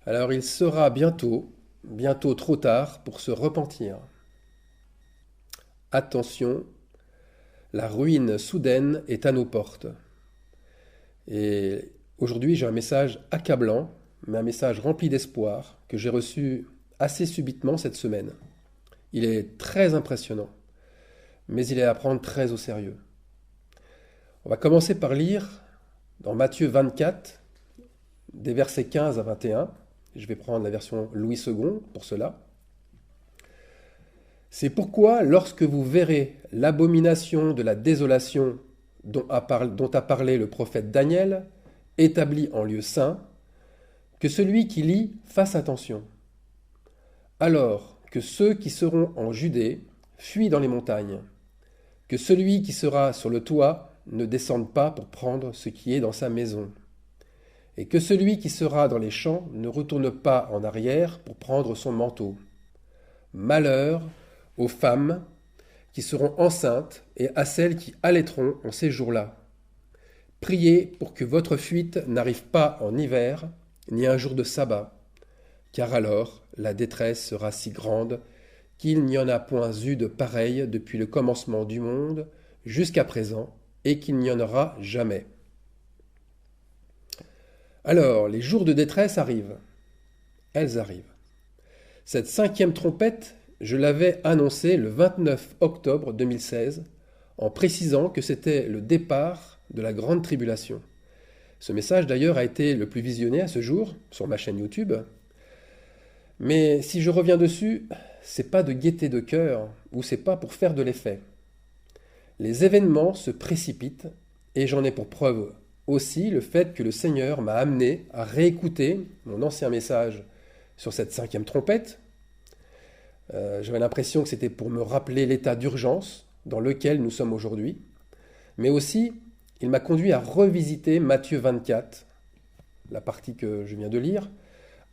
Alors il sera bientôt trop tard pour se repentir. Attention, la ruine soudaine est à nos portes. Et aujourd'hui, j'ai un message accablant, mais un message rempli d'espoir que j'ai reçu assez subitement cette semaine. Il est très impressionnant, mais il est à prendre très au sérieux. On va commencer par lire dans Matthieu 24, des versets 15 à 21. Je vais prendre la version Louis II pour cela. C'est pourquoi, lorsque vous verrez l'abomination de la désolation dont a parlé le prophète Daniel, établie en lieu saint, que celui qui lit fasse attention. Alors que ceux qui seront en Judée fuient dans les montagnes, que celui qui sera sur le toit ne descende pas pour prendre ce qui est dans sa maison, et que celui qui sera dans les champs ne retourne pas en arrière pour prendre son manteau. Malheur aux femmes qui seront enceintes et à celles qui allaiteront en ces jours-là. Priez pour que votre fuite n'arrive pas en hiver, ni un jour de sabbat, car alors la détresse sera si grande qu'il n'y en a point eu de pareil depuis le commencement du monde jusqu'à présent, et qu'il n'y en aura jamais. Alors, les jours de détresse arrivent. Elles arrivent. Cette 5e trompette, je l'avais annoncée le 29 octobre 2016, en précisant que c'était le départ de la grande tribulation. Ce message d'ailleurs a été le plus visionné à ce jour sur ma chaîne YouTube. Mais si je reviens dessus, c'est pas de gaieté de cœur ou c'est pas pour faire de l'effet. Les événements se précipitent et j'en ai pour preuve aussi le fait que le Seigneur m'a amené à réécouter mon ancien message sur cette 5e trompette. J'avais l'impression que c'était pour me rappeler l'état d'urgence dans lequel nous sommes aujourd'hui. Mais aussi, il m'a conduit à revisiter Matthieu 24, la partie que je viens de lire,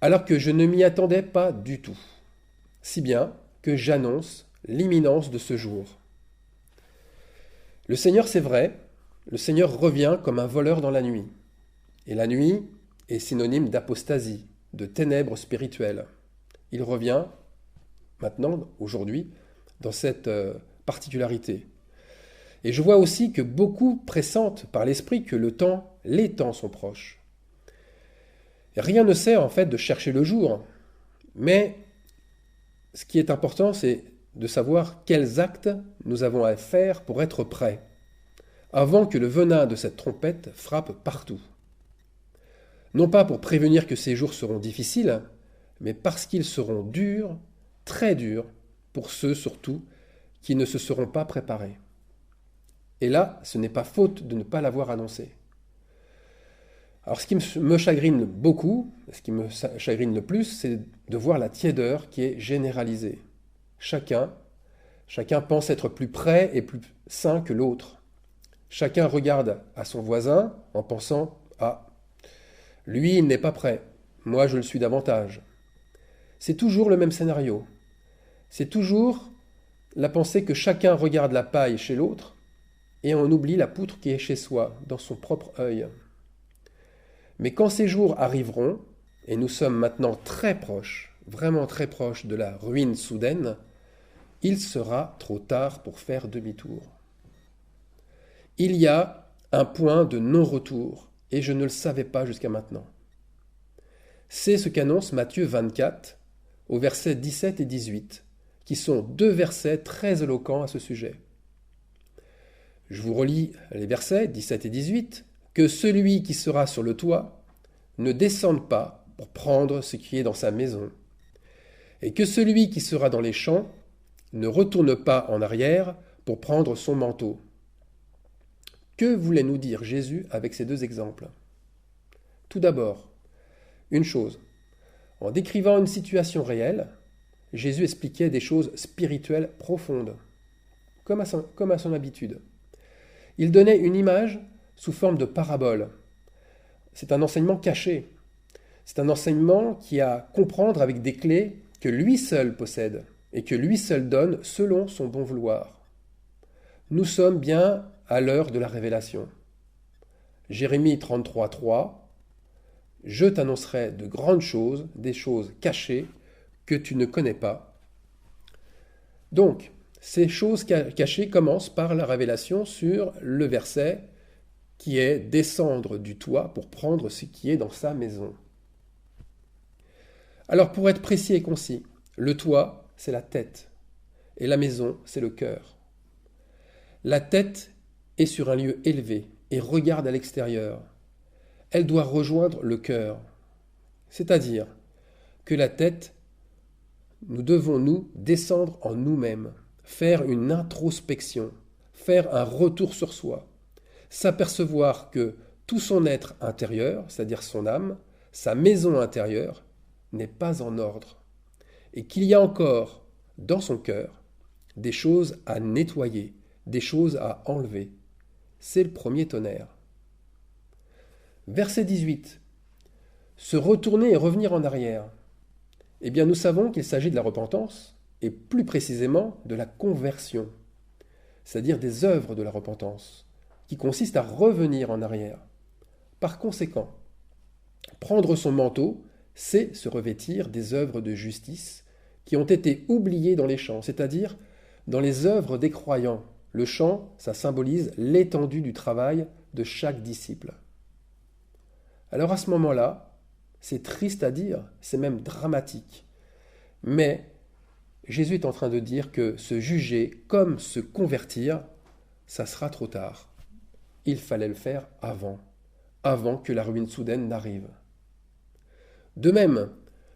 alors que je ne m'y attendais pas du tout. Si bien que j'annonce l'imminence de ce jour. Le Seigneur, c'est vrai, le Seigneur revient comme un voleur dans la nuit. Et la nuit est synonyme d'apostasie, de ténèbres spirituelles. Il revient maintenant, aujourd'hui, dans cette particularité. Et je vois aussi que beaucoup pressentent par l'esprit que les temps sont proches. Et rien ne sert en fait de chercher le jour, mais ce qui est important, c'est de savoir quels actes nous avons à faire pour être prêts, avant que le venin de cette trompette frappe partout. Non pas pour prévenir que ces jours seront difficiles, mais parce qu'ils seront durs, très durs, pour ceux surtout qui ne se seront pas préparés. Et là, ce n'est pas faute de ne pas l'avoir annoncé. Alors ce qui me chagrine beaucoup, ce qui me chagrine le plus, c'est de voir la tiédeur qui est généralisée. Chacun pense être plus prêt et plus sain que l'autre. Chacun regarde à son voisin en pensant « Ah, lui, il n'est pas prêt, moi je le suis davantage ». C'est toujours le même scénario. C'est toujours la pensée que chacun regarde la paille chez l'autre et on oublie la poutre qui est chez soi, dans son propre œil. Mais quand ces jours arriveront, et nous sommes maintenant très proches, vraiment très proches de la ruine soudaine, il sera trop tard pour faire demi-tour. Il y a un point de non-retour, et je ne le savais pas jusqu'à maintenant. C'est ce qu'annonce Matthieu 24, aux versets 17 et 18, qui sont 2 versets très éloquents à ce sujet. Je vous relis les versets 17 et 18. « Que celui qui sera sur le toit ne descende pas pour prendre ce qui est dans sa maison, et que celui qui sera dans les champs ne retourne pas en arrière pour prendre son manteau. » Que voulait nous dire Jésus avec ces 2 exemples? Tout d'abord, une chose. En décrivant une situation réelle, Jésus expliquait des choses spirituelles profondes, comme à son habitude. Il donnait une image sous forme de parabole. C'est un enseignement caché. C'est un enseignement qui a à comprendre avec des clés que lui seul possède et que lui seul donne selon son bon vouloir. Nous sommes bien à l'heure de la révélation. Jérémie 33, 3, je t'annoncerai de grandes choses, des choses cachées que tu ne connais pas. Donc, ces choses cachées commencent par la révélation sur le verset qui est descendre du toit pour prendre ce qui est dans sa maison. Alors, pour être précis et concis, le toit, c'est la tête, et la maison, c'est le cœur. La tête est sur un lieu élevé et regarde à l'extérieur. Elle doit rejoindre le cœur. C'est-à-dire que la tête, nous devons nous descendre en nous-mêmes, faire une introspection, faire un retour sur soi, s'apercevoir que tout son être intérieur, c'est-à-dire son âme, sa maison intérieure, n'est pas en ordre, et qu'il y a encore dans son cœur des choses à nettoyer, des choses à enlever. C'est le premier tonnerre. Verset 18. Se retourner et revenir en arrière. Eh bien, nous savons qu'il s'agit de la repentance, et plus précisément de la conversion, c'est-à-dire des œuvres de la repentance, qui consistent à revenir en arrière. Par conséquent, prendre son manteau, c'est se revêtir des œuvres de justice qui ont été oubliées dans les chants, c'est-à-dire dans les œuvres des croyants. Le chant, ça symbolise l'étendue du travail de chaque disciple. Alors à ce moment-là, c'est triste à dire, c'est même dramatique. Mais Jésus est en train de dire que se juger comme se convertir, ça sera trop tard. Il fallait le faire avant que la ruine soudaine n'arrive. De même,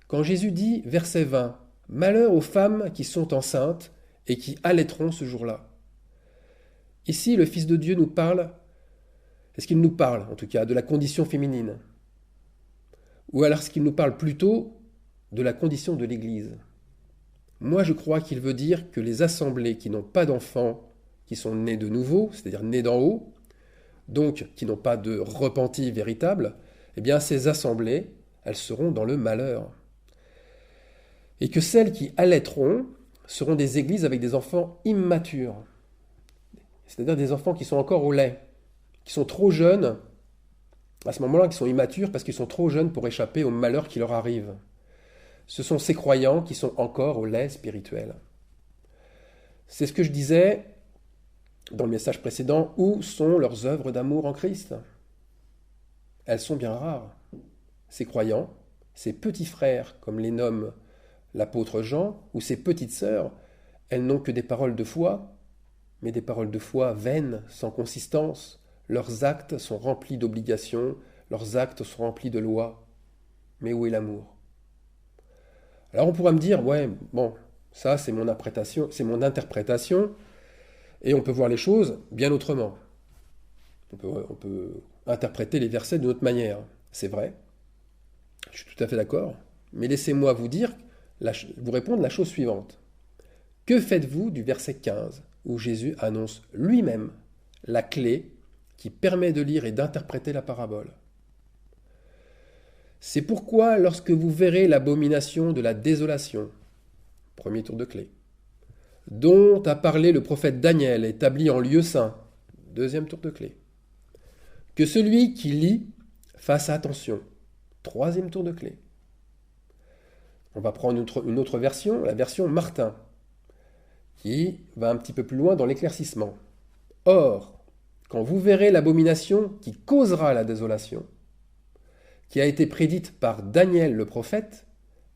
quand Jésus dit, verset 20, « Malheur aux femmes qui sont enceintes et qui allaiteront ce jour-là ». Ici, le Fils de Dieu nous parle, est-ce qu'il nous parle en tout cas, de la condition féminine? Ou alors est-ce qu'il nous parle plutôt de la condition de l'Église? Moi, je crois qu'il veut dire que les assemblées qui n'ont pas d'enfants, qui sont nés de nouveau, c'est-à-dire nés d'en haut, donc qui n'ont pas de repenti véritable, eh bien ces assemblées, elles seront dans le malheur. Et que celles qui allaiteront seront des églises avec des enfants immatures, c'est-à-dire des enfants qui sont encore au lait, qui sont trop jeunes, à ce moment-là, qui sont immatures parce qu'ils sont trop jeunes pour échapper au malheur qui leur arrive. Ce sont ces croyants qui sont encore au lait spirituel. C'est ce que je disais dans le message précédent, où sont leurs œuvres d'amour en Christ? Elles sont bien rares. Ces croyants, ces petits frères, comme les nomme l'apôtre Jean, ou ces petites sœurs, elles n'ont que des paroles de foi, mais des paroles de foi vaines, sans consistance. Leurs actes sont remplis d'obligations, leurs actes sont remplis de lois. Mais où est l'amour? Alors on pourra me dire, ouais, bon, ça c'est mon interprétation, et on peut voir les choses bien autrement. On peut interpréter les versets d'une autre manière. C'est vrai, je suis tout à fait d'accord, mais laissez-moi vous répondre la chose suivante. Que faites-vous du verset 15, où Jésus annonce lui-même la clé qui permet de lire et d'interpréter la parabole? C'est pourquoi, lorsque vous verrez l'abomination de la désolation, premier tour de clé, dont a parlé le prophète Daniel, établi en lieu saint, deuxième tour de clé, que celui qui lit fasse attention, troisième tour de clé. On va prendre une autre version, la version Martin, qui va un petit peu plus loin dans l'éclaircissement. Or, quand vous verrez l'abomination qui causera la désolation, qui a été prédite par Daniel le prophète,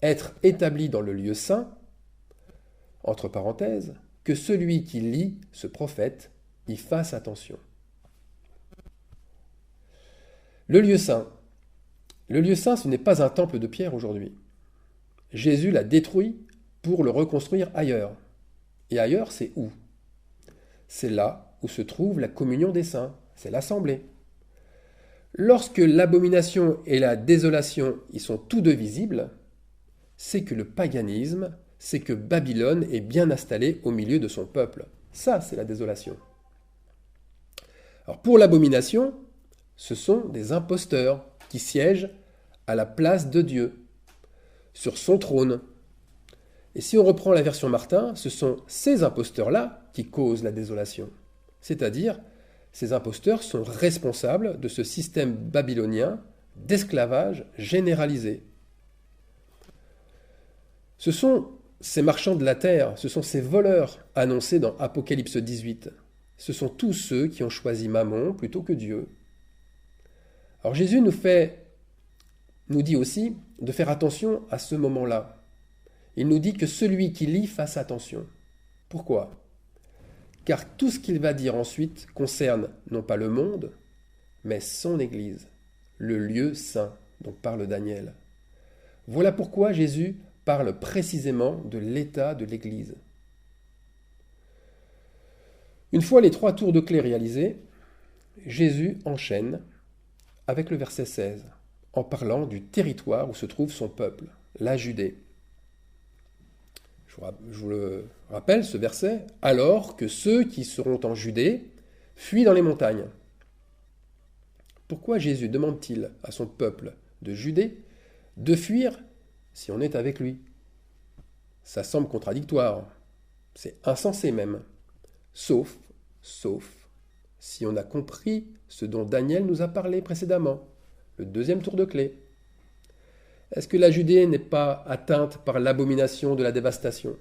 être établie dans le lieu saint, entre parenthèses, que celui qui lit ce prophète y fasse attention. Le lieu saint, ce n'est pas un temple de pierre aujourd'hui. Jésus l'a détruit pour le reconstruire ailleurs. Et ailleurs, c'est où? C'est là où se trouve la communion des saints, c'est l'assemblée. Lorsque l'abomination et la désolation y sont tous deux visibles, c'est que le paganisme, c'est que Babylone est bien installée au milieu de son peuple. Ça, c'est la désolation. Alors pour l'abomination, ce sont des imposteurs qui siègent à la place de Dieu, sur son trône. Et si on reprend la version Martin, ce sont ces imposteurs-là qui causent la désolation. C'est-à-dire, ces imposteurs sont responsables de ce système babylonien d'esclavage généralisé. Ce sont ces marchands de la terre, ce sont ces voleurs annoncés dans Apocalypse 18. Ce sont tous ceux qui ont choisi Mammon plutôt que Dieu. Alors Jésus nous dit aussi de faire attention à ce moment-là. Il nous dit que celui qui lit fasse attention. Pourquoi ? Car tout ce qu'il va dire ensuite concerne non pas le monde, mais son Église, le lieu saint dont parle Daniel. Voilà pourquoi Jésus parle précisément de l'état de l'Église. Une fois les 3 tours de clé réalisés, Jésus enchaîne avec le verset 16, en parlant du territoire où se trouve son peuple, la Judée. Je vous le rappelle, ce verset, « Alors que ceux qui seront en Judée fuient dans les montagnes ». Pourquoi Jésus demande-t-il à son peuple de Judée de fuir si on est avec lui? Ça semble contradictoire, c'est insensé même, sauf si on a compris ce dont Daniel nous a parlé précédemment, le 2e tour de clé. Est-ce que la Judée n'est pas atteinte par l'abomination de la dévastation?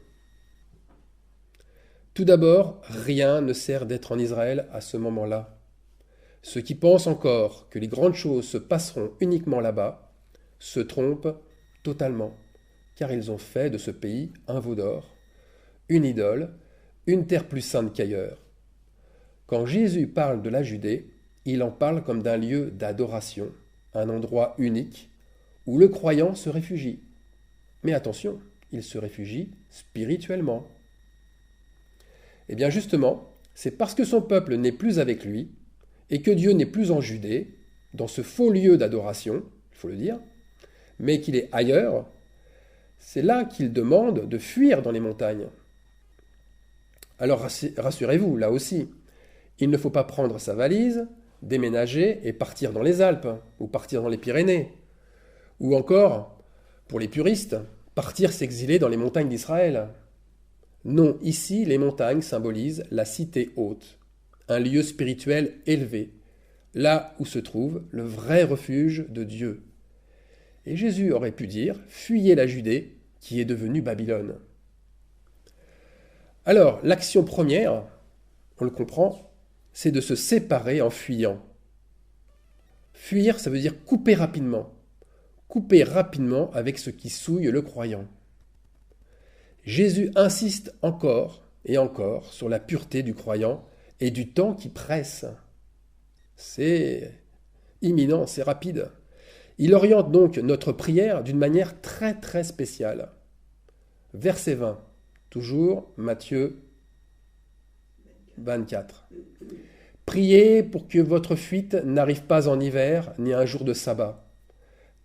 Tout d'abord, rien ne sert d'être en Israël à ce moment-là. Ceux qui pensent encore que les grandes choses se passeront uniquement là-bas se trompent totalement, car ils ont fait de ce pays un veau d'or, une idole, une terre plus sainte qu'ailleurs. Quand Jésus parle de la Judée, il en parle comme d'un lieu d'adoration, un endroit unique, où le croyant se réfugie. Mais attention, il se réfugie spirituellement. Eh bien justement, c'est parce que son peuple n'est plus avec lui, et que Dieu n'est plus en Judée, dans ce faux lieu d'adoration, il faut le dire, mais qu'il est ailleurs, c'est là qu'il demande de fuir dans les montagnes. Alors rassurez-vous, là aussi, il ne faut pas prendre sa valise, déménager et partir dans les Alpes, ou partir dans les Pyrénées. Ou encore, pour les puristes, partir s'exiler dans les montagnes d'Israël. Non, ici, les montagnes symbolisent la cité haute, un lieu spirituel élevé, là où se trouve le vrai refuge de Dieu. Et Jésus aurait pu dire « Fuyez la Judée, qui est devenue Babylone ». Alors, l'action première, on le comprend, c'est de se séparer en fuyant. Fuir, ça veut dire couper rapidement. Couper rapidement avec ce qui souille le croyant. Jésus insiste encore et encore sur la pureté du croyant et du temps qui presse. C'est imminent, c'est rapide. Il oriente donc notre prière d'une manière très très spéciale. Verset 20, toujours Matthieu 24. Priez pour que votre fuite n'arrive pas en hiver ni un jour de sabbat.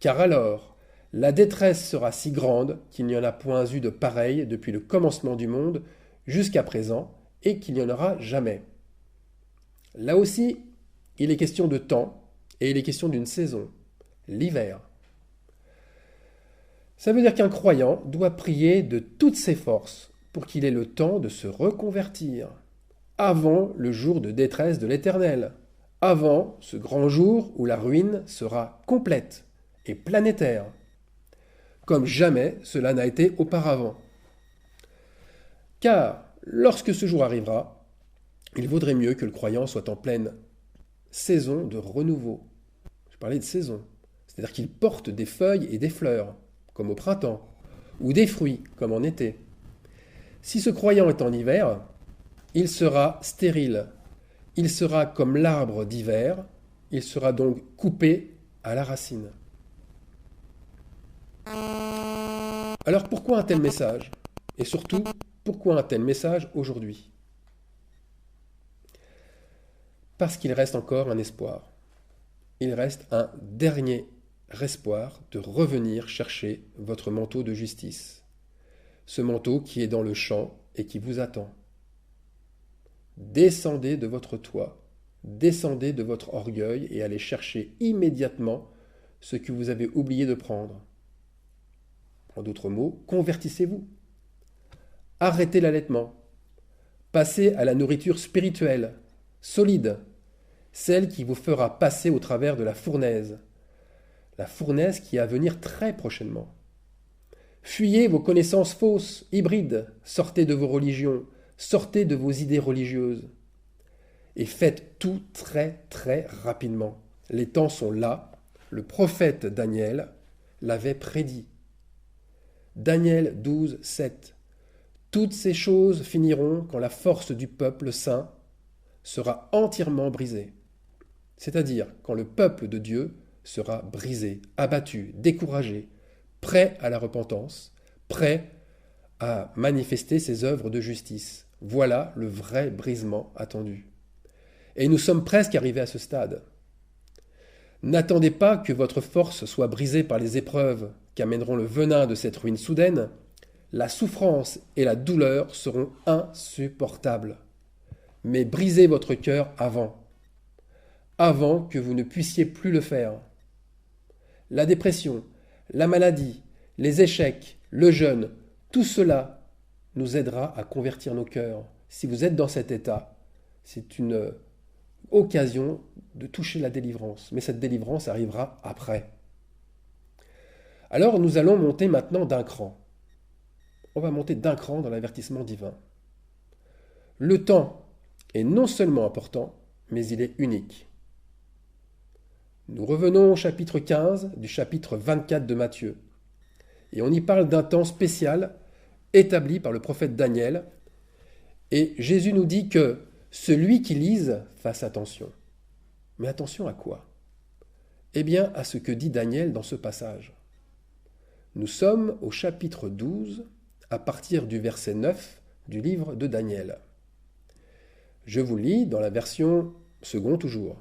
Car alors, la détresse sera si grande qu'il n'y en a point eu de pareil depuis le commencement du monde jusqu'à présent et qu'il n'y en aura jamais. Là aussi, il est question de temps et il est question d'une saison, l'hiver. Ça veut dire qu'un croyant doit prier de toutes ses forces pour qu'il ait le temps de se reconvertir avant le jour de détresse de l'Éternel, avant ce grand jour où la ruine sera complète et planétaire, comme jamais cela n'a été auparavant. Car lorsque ce jour arrivera, il vaudrait mieux que le croyant soit en pleine saison de renouveau. Je parlais de saison, c'est-à-dire qu'il porte des feuilles et des fleurs, comme au printemps, ou des fruits, comme en été. Si ce croyant est en hiver, il sera stérile, il sera comme l'arbre d'hiver, il sera donc coupé à la racine. Alors pourquoi un tel message? Et surtout, pourquoi un tel message aujourd'hui? Parce qu'il reste encore un espoir. Il reste un dernier espoir de revenir chercher votre manteau de justice. Ce manteau qui est dans le champ et qui vous attend. Descendez de votre toit, descendez de votre orgueil et allez chercher immédiatement ce que vous avez oublié de prendre. En d'autres mots, convertissez-vous. Arrêtez l'allaitement. Passez à la nourriture spirituelle, solide, celle qui vous fera passer au travers de la fournaise. la fournaise qui est à venir très prochainement. Fuyez vos connaissances fausses, hybrides, sortez de vos religions, sortez de vos idées religieuses. Et faites tout très très rapidement. Les temps sont là, le prophète Daniel l'avait prédit. Daniel 12, 7. Toutes ces choses finiront quand la force du peuple saint sera entièrement brisée. C'est-à-dire quand le peuple de Dieu sera brisé, abattu, découragé, prêt à la repentance, prêt à manifester ses œuvres de justice. Voilà le vrai brisement attendu. Et nous sommes presque arrivés à ce stade. N'attendez pas que votre force soit brisée par les épreuves qu'amèneront le venin de cette ruine soudaine. La souffrance et la douleur seront insupportables. Mais brisez votre cœur avant que vous ne puissiez plus le faire. La dépression, la maladie, les échecs, le jeûne, tout cela nous aidera à convertir nos cœurs. Si vous êtes dans cet état, c'est une occasion de toucher la délivrance. Mais cette délivrance arrivera après. Alors nous allons monter maintenant d'un cran. On va monter d'un cran dans l'avertissement divin. Le temps est non seulement important, mais il est unique. Nous revenons au chapitre 15 du chapitre 24 de Matthieu. Et on y parle d'un temps spécial établi par le prophète Daniel. Et Jésus nous dit que celui qui lise fasse attention. Mais attention à quoi? Eh bien, à ce que dit Daniel dans ce passage. Nous sommes au chapitre 12, à partir du verset 9 du livre de Daniel. Je vous lis dans la version seconde toujours.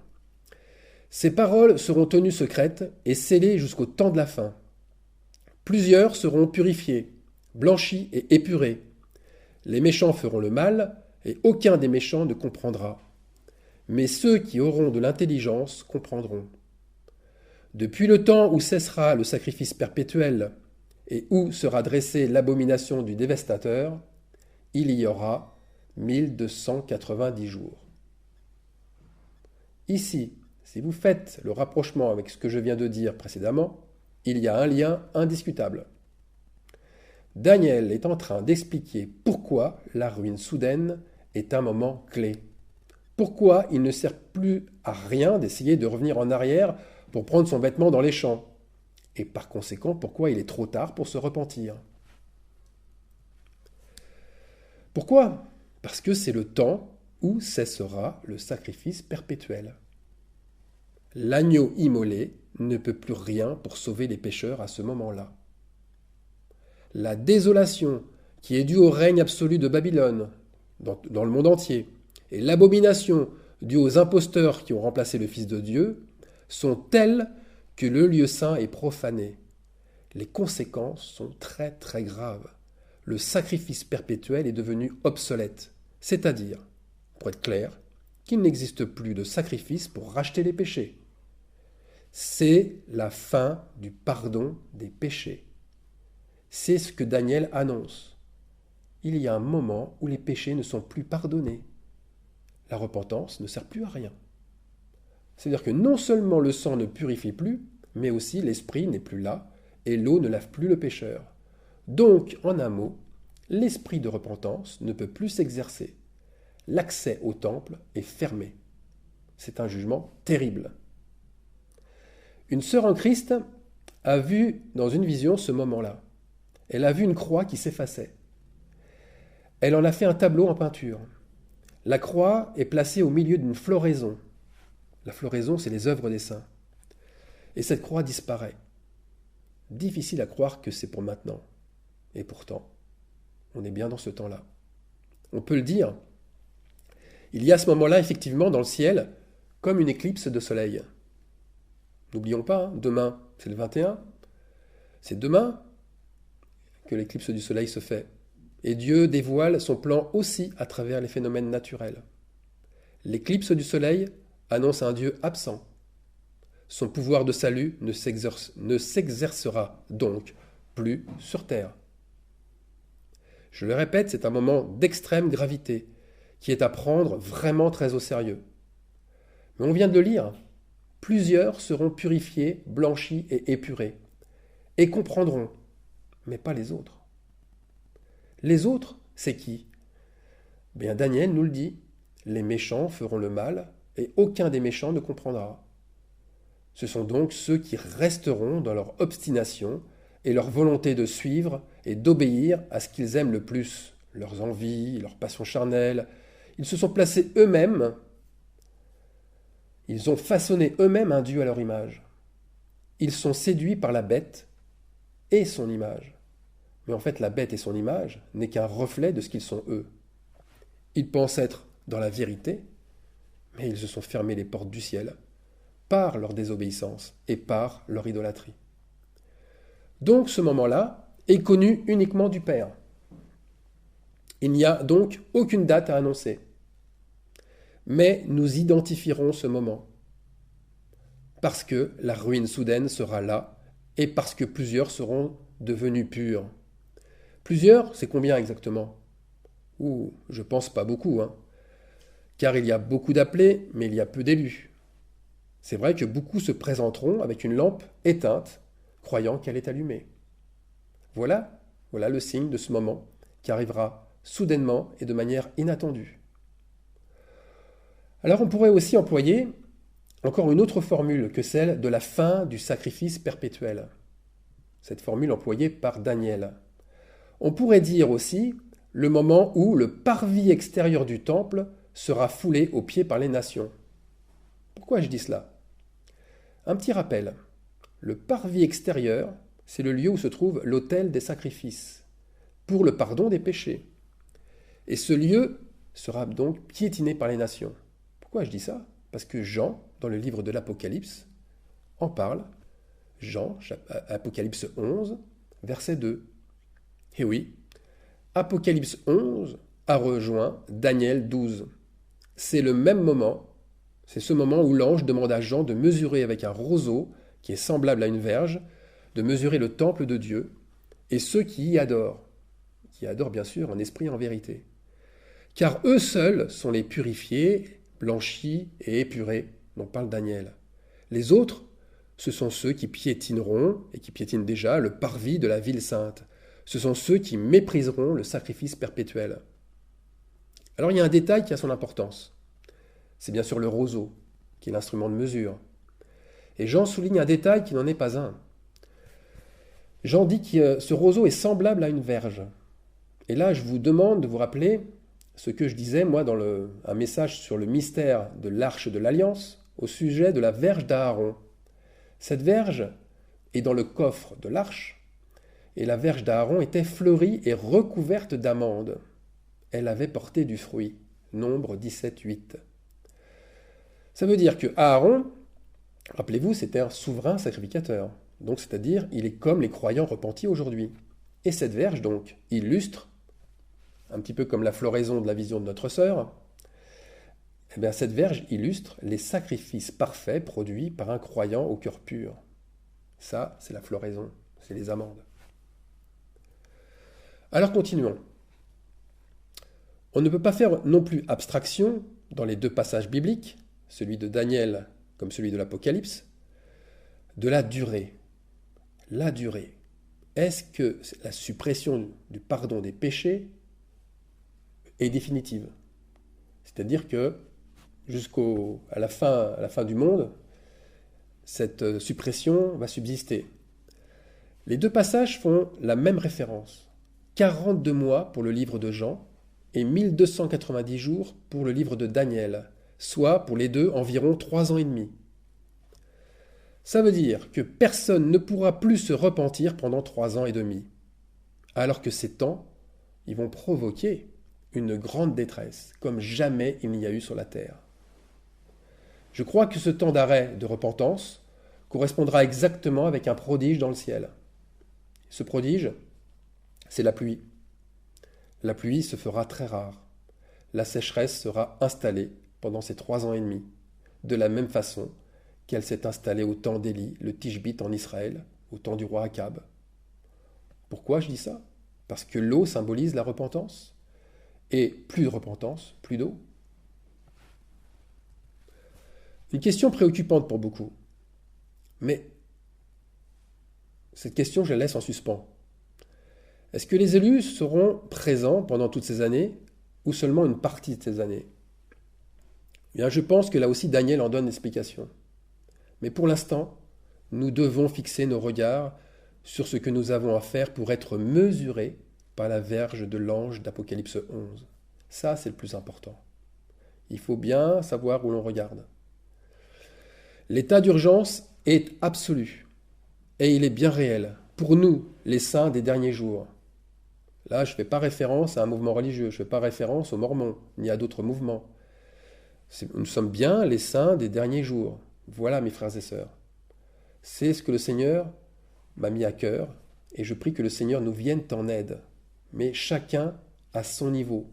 Ces paroles seront tenues secrètes et scellées jusqu'au temps de la fin. Plusieurs seront purifiés, blanchis et épurés. Les méchants feront le mal, et aucun des méchants ne comprendra. Mais ceux qui auront de l'intelligence comprendront. Depuis le temps où cessera le sacrifice perpétuel et où sera dressée l'abomination du dévastateur, il y aura 1290 jours. Ici, si vous faites le rapprochement avec ce que je viens de dire précédemment, il y a un lien indiscutable. Daniel est en train d'expliquer pourquoi la ruine soudaine est un moment clé. Pourquoi il ne sert plus à rien d'essayer de revenir en arrière pour prendre son vêtement dans les champs. Et par conséquent, pourquoi il est trop tard pour se repentir. Pourquoi? Parce que c'est le temps où cessera le sacrifice perpétuel. L'agneau immolé ne peut plus rien pour sauver les pécheurs à ce moment-là. La désolation qui est due au règne absolu de Babylone dans le monde entier et l'abomination due aux imposteurs qui ont remplacé le Fils de Dieu sont telles que le lieu saint est profané. Les conséquences sont très très graves. Le sacrifice perpétuel est devenu obsolète, c'est-à-dire, pour être clair, qu'il n'existe plus de sacrifice pour racheter les péchés. C'est la fin du pardon des péchés. C'est ce que Daniel annonce. Il y a un moment où les péchés ne sont plus pardonnés. La repentance ne sert plus à rien. C'est-à-dire que non seulement le sang ne purifie plus, mais aussi l'esprit n'est plus là et l'eau ne lave plus le pécheur. Donc, en un mot, l'esprit de repentance ne peut plus s'exercer. L'accès au temple est fermé. C'est un jugement terrible. Une sœur en Christ a vu dans une vision ce moment-là. Elle a vu une croix qui s'effaçait. Elle en a fait un tableau en peinture. La croix est placée au milieu d'une floraison. La floraison, c'est les œuvres des saints. Et cette croix disparaît. Difficile à croire que c'est pour maintenant. Et pourtant, on est bien dans ce temps-là. On peut le dire. Il y a à ce moment-là, effectivement, dans le ciel, comme une éclipse de soleil. N'oublions pas, demain, c'est le 21. C'est demain que l'éclipse du soleil se fait. Et Dieu dévoile son plan aussi à travers les phénomènes naturels. L'éclipse du soleil annonce un Dieu absent. Son pouvoir de salut ne s'exercera donc plus sur terre. Je le répète, c'est un moment d'extrême gravité qui est à prendre vraiment très au sérieux. Mais on vient de le lire. plusieurs seront purifiés, blanchis et épurés, et comprendront, mais pas les autres. Les autres, c'est qui? Bien, Daniel nous le dit, les méchants feront le mal, et aucun des méchants ne comprendra. Ce sont donc ceux qui resteront dans leur obstination et leur volonté de suivre et d'obéir à ce qu'ils aiment le plus, leurs envies, leurs passions charnelles. Ils se sont placés eux-mêmes, ils ont façonné eux-mêmes un Dieu à leur image. Ils sont séduits par la bête et son image. Mais en fait, la bête et son image n'est qu'un reflet de ce qu'ils sont eux. Ils pensent être dans la vérité, mais ils se sont fermés les portes du ciel par leur désobéissance et par leur idolâtrie. Donc ce moment-là est connu uniquement du Père. Il n'y a donc aucune date à annoncer. Mais nous identifierons ce moment. Parce que la ruine soudaine sera là et parce que plusieurs seront devenus purs. Plusieurs, c'est combien exactement? Je pense pas beaucoup, hein. Car il y a beaucoup d'appelés, mais il y a peu d'élus. C'est vrai que beaucoup se présenteront avec une lampe éteinte, croyant qu'elle est allumée. Voilà le signe de ce moment qui arrivera soudainement et de manière inattendue. Alors on pourrait aussi employer encore une autre formule que celle de la fin du sacrifice perpétuel. Cette formule employée par Daniel. On pourrait dire aussi le moment où le parvis extérieur du temple sera foulé aux pieds par les nations. Pourquoi je dis cela? Un petit rappel. Le parvis extérieur, c'est le lieu où se trouve l'autel des sacrifices, pour le pardon des péchés. Et ce lieu sera donc piétiné par les nations. Pourquoi je dis ça? Parce que Jean, dans le livre de l'Apocalypse, en parle. Jean, Apocalypse 11, verset 2. Et oui, Apocalypse 11 a rejoint Daniel 12. C'est le même moment, c'est ce moment où l'ange demande à Jean de mesurer avec un roseau, qui est semblable à une verge, de mesurer le temple de Dieu, et ceux qui y adorent bien sûr en esprit et en vérité. Car eux seuls sont les purifiés, blanchis et épurés, dont parle Daniel. Les autres, ce sont ceux qui piétineront, et qui piétinent déjà, le parvis de la ville sainte. Ce sont ceux qui mépriseront le sacrifice perpétuel. Alors il y a un détail qui a son importance. C'est bien sûr le roseau, qui est l'instrument de mesure. Et Jean souligne un détail qui n'en est pas un. Jean dit que ce roseau est semblable à une verge. Et là, je vous demande de vous rappeler ce que je disais, moi, dans un message sur le mystère de l'arche de l'Alliance, au sujet de la verge d'Aaron. Cette verge est dans le coffre de l'arche, et la verge d'Aaron était fleurie et recouverte d'amandes. Elle avait porté du fruit. Nombre 17, 8. Ça veut dire que Aaron, rappelez-vous, c'était un souverain sacrificateur. Donc, c'est-à-dire, il est comme les croyants repentis aujourd'hui. Et cette verge, donc, illustre, un petit peu comme la floraison de la vision de notre sœur, eh bien, cette verge illustre les sacrifices parfaits produits par un croyant au cœur pur. Ça, c'est la floraison, c'est les amandes. Alors, continuons. On ne peut pas faire non plus abstraction, dans les deux passages bibliques, celui de Daniel comme celui de l'Apocalypse, de la durée. La durée. Est-ce que la suppression du pardon des péchés est définitive? C'est-à-dire que à la fin du monde, cette suppression va subsister. Les deux passages font la même référence. 42 mois pour le livre de Jean et 1290 jours pour le livre de Daniel, soit pour les deux environ 3 ans et demi. Ça veut dire que personne ne pourra plus se repentir pendant 3 ans et demi, alors que ces temps, ils vont provoquer une grande détresse, comme jamais il n'y a eu sur la terre. Je crois que ce temps d'arrêt de repentance correspondra exactement avec un prodige dans le ciel. Ce prodige, c'est la pluie. La pluie se fera très rare. La sécheresse sera installée pendant ces 3 ans et demi, de la même façon qu'elle s'est installée au temps d'Élie, le Tishbite en Israël, au temps du roi Akab. Pourquoi je dis ça? Parce que l'eau symbolise la repentance. Et plus de repentance, plus d'eau. Une question préoccupante pour beaucoup. Mais cette question, je la laisse en suspens. Est-ce que les élus seront présents pendant toutes ces années ou seulement une partie de ces années? Eh bien, je pense que là aussi Daniel en donne l'explication. Mais pour l'instant, nous devons fixer nos regards sur ce que nous avons à faire pour être mesurés par la verge de l'ange d'Apocalypse 11. Ça, c'est le plus important. Il faut bien savoir où l'on regarde. L'état d'urgence est absolu et il est bien réel pour nous, les saints des derniers jours. Là, je ne fais pas référence à un mouvement religieux, je ne fais pas référence aux Mormons, ni à d'autres mouvements. Nous sommes bien les saints des derniers jours. Voilà, mes frères et sœurs. C'est ce que le Seigneur m'a mis à cœur, et je prie que le Seigneur nous vienne en aide, mais chacun à son niveau,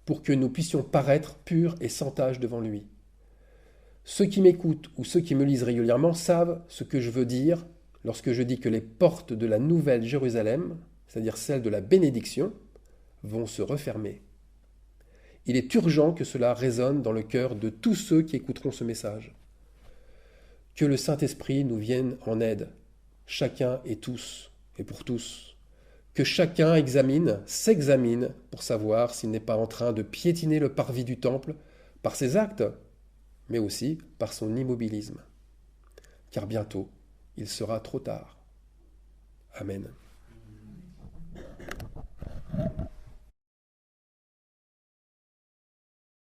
pour que nous puissions paraître purs et sans tache devant lui. Ceux qui m'écoutent ou ceux qui me lisent régulièrement savent ce que je veux dire lorsque je dis que les portes de la nouvelle Jérusalem, c'est-à-dire celles de la bénédiction, vont se refermer. Il est urgent que cela résonne dans le cœur de tous ceux qui écouteront ce message. Que le Saint-Esprit nous vienne en aide, chacun et tous, et pour tous. Que chacun s'examine pour savoir s'il n'est pas en train de piétiner le parvis du temple par ses actes, mais aussi par son immobilisme. Car bientôt, il sera trop tard. Amen.